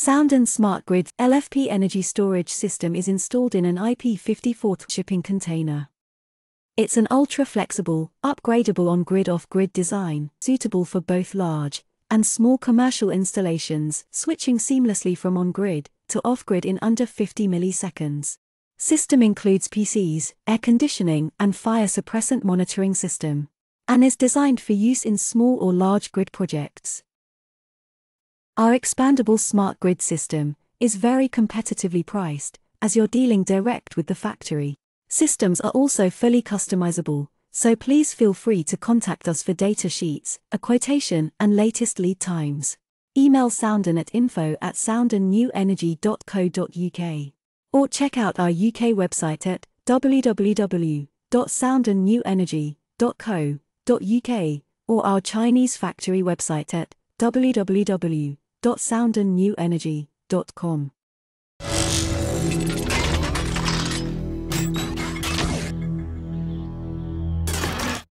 Soundon Smart Grid LFP energy storage system is installed in an IP54 shipping container. It's an ultra-flexible, upgradable on-grid off-grid design, suitable for both large and small commercial installations, switching seamlessly from on-grid to off-grid in under 50 milliseconds. System includes PCs, air conditioning, and fire suppressant monitoring system, and is designed for use in small or large grid projects. Our expandable smart grid system is very competitively priced, as you're dealing direct with the factory. Systems are also fully customizable, so please feel free to contact us for data sheets, a quotation, and latest lead times. Email Soundon at info@soundonnewenergy.co.uk or check out our UK website at www.soundonnewenergy.co.uk or our Chinese factory website at www.soundonnewenergy.com.